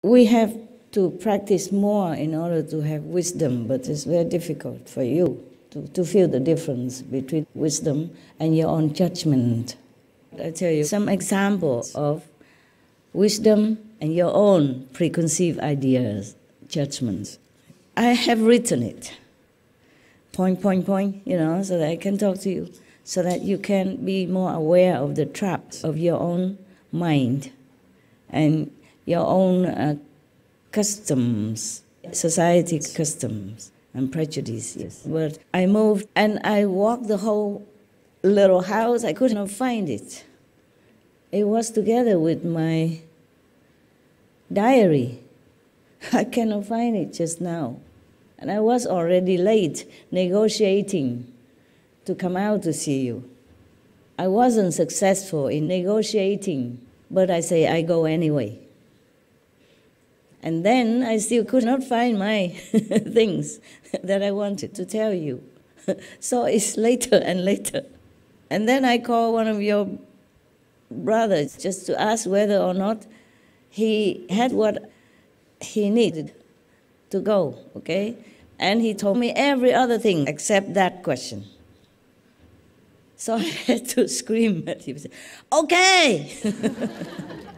We have to practice more in order to have wisdom, but it's very difficult for you to feel the difference between wisdom and your own judgment. I'll tell you some examples of wisdom and your own preconceived ideas, judgments. I have written it, point, so that I can talk to you, so that you can be more aware of the traps of your own mind and your own customs, society customs and prejudices. But I moved and I walked the whole little house. I could not find it. It was together with my diary. I cannot find it just now. And I was already late negotiating to come out to see you. I wasn't successful in negotiating, but I say I go anyway. And then I still could not find my things that I wanted to tell you. So it's later and later. And then I called one of your brothers just to ask whether or not he had what he needed to go, okay? And he told me every other thing except that question. So I had to scream at him, okay,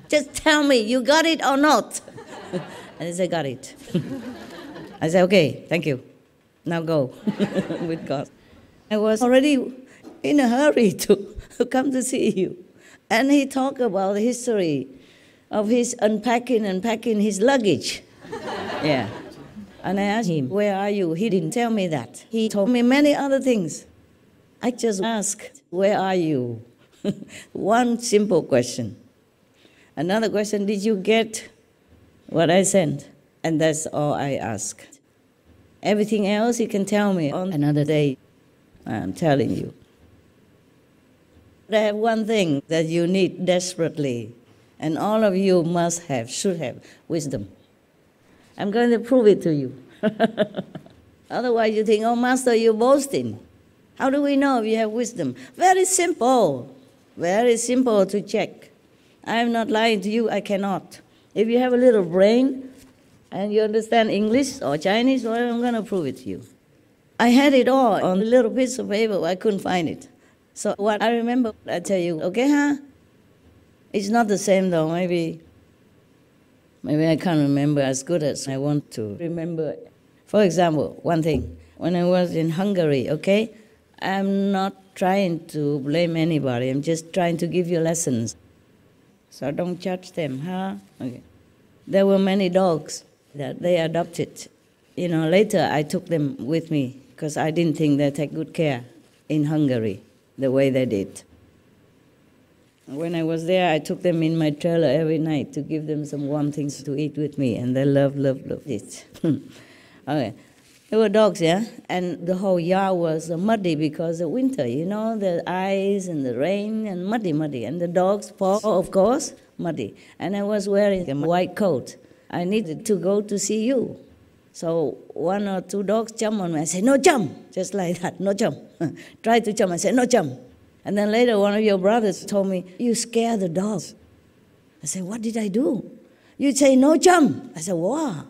just tell me, you got it or not? And he said, got it. I said, okay, thank you. Now go with God. I was already in a hurry to come to see you. And he talked about the history of his unpacking and packing his luggage. Yeah. And I asked him, where are you? He didn't tell me that. He told me many other things. I just asked, where are you? One simple question. Another question, did you get what I sent? And that's all I asked. Everything else you can tell me on another day. I'm telling you. I have one thing that you need desperately, and all of you must have, should have, wisdom. I'm going to prove it to you. Otherwise you think, oh, Master, you're boasting. How do we know if you have wisdom? Very simple to check. I'm not lying to you, I cannot. If you have a little brain and you understand English or Chinese, well, I'm going to prove it to you. I had it all on a little piece of paper, I couldn't find it. So what I remember, I tell you, okay, huh? It's not the same though, maybe I can't remember as good as I want to remember. For example, one thing, when I was in Hungary, okay, I'm not trying to blame anybody, I'm just trying to give you lessons. So don't judge them, huh? Okay. There were many dogs that they adopted. You know, later I took them with me because I didn't think they take good care in Hungary the way they did. When I was there, I took them in my trailer every night to give them some warm things to eat with me, and they loved it. Okay. There were dogs, yeah? And the whole yard was muddy because of winter, you know, the ice and the rain and muddy. And the dogs' paw, of course, muddy. And I was wearing a white coat. I needed to go to see you. So one or two dogs jumped on me. I said, no jump, just like that, no jump. Try to jump, I said, no jump. And then later one of your brothers told me, you scare the dogs. I said, what did I do? You say, no jump. I said, wow.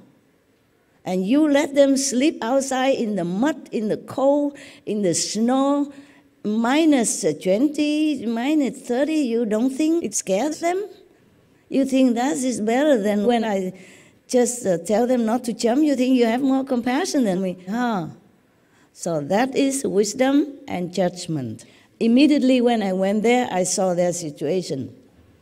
And you let them sleep outside in the mud, in the cold, in the snow, minus 20, minus 30, you don't think it scares them? You think that is better than when I just tell them not to jump? You think you have more compassion than me? Huh? So that is wisdom and judgment. Immediately when I went there, I saw their situation.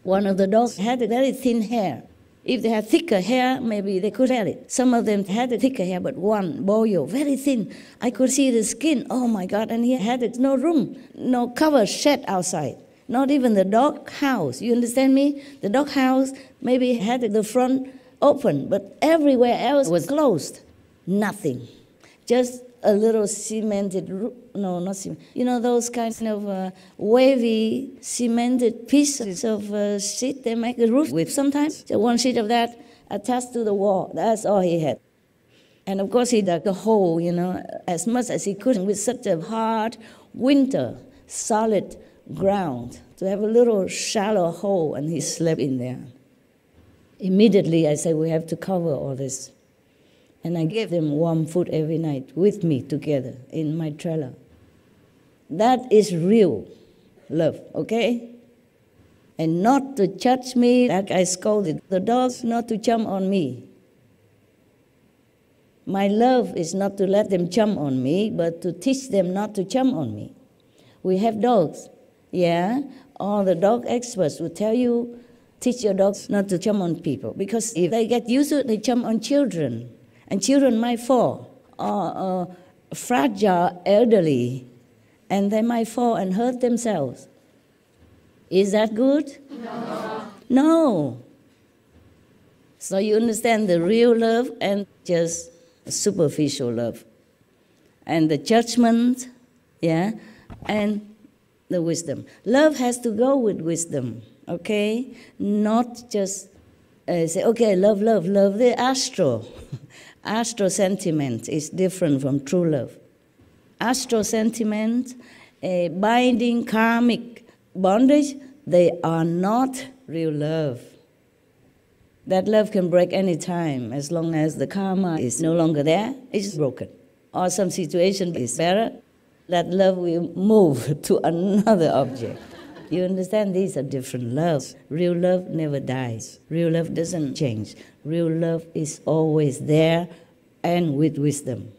One of the dogs had a very thin hair. If they had thicker hair, maybe they could have it. Some of them had a thicker hair, but one, Boyo, very thin. I could see the skin, oh my God, and he had no room, no cover shed outside. Not even the dog house, you understand me? The dog house maybe had the front open, but everywhere else was closed. Nothing. Just a little cemented roof. No, not cement. You know those kinds of wavy cemented pieces of sheet they make a roof with sometimes? So one sheet of that attached to the wall. That's all he had. And of course he dug a hole, you know, as much as he could with such a hard winter, solid ground, to have a little shallow hole, and he slept in there. Immediately I say, we have to cover all this. And I give them warm food every night with me together in my trailer. That is real love, okay? And not to judge me like I scolded the dogs, not to jump on me. My love is not to let them jump on me, but to teach them not to jump on me. We have dogs, yeah? All the dog experts will tell you, teach your dogs not to jump on people, because if they get used to it, they jump on children, and children might fall, or fragile elderly, and they might fall and hurt themselves. Is that good? No. No. So you understand the real love and just superficial love, and the judgment, yeah, and the wisdom. Love has to go with wisdom, okay? Not just say, okay, love, love, love. The astral. Astral sentiment is different from true love. Astral sentiment, binding karmic bondage, they are not real love. That love can break any time as long as the karma is no longer there, it's broken. Or some situation is better, that love will move to another object. You understand? These are different loves. Real love never dies. Real love doesn't change. Real love is always there and with wisdom.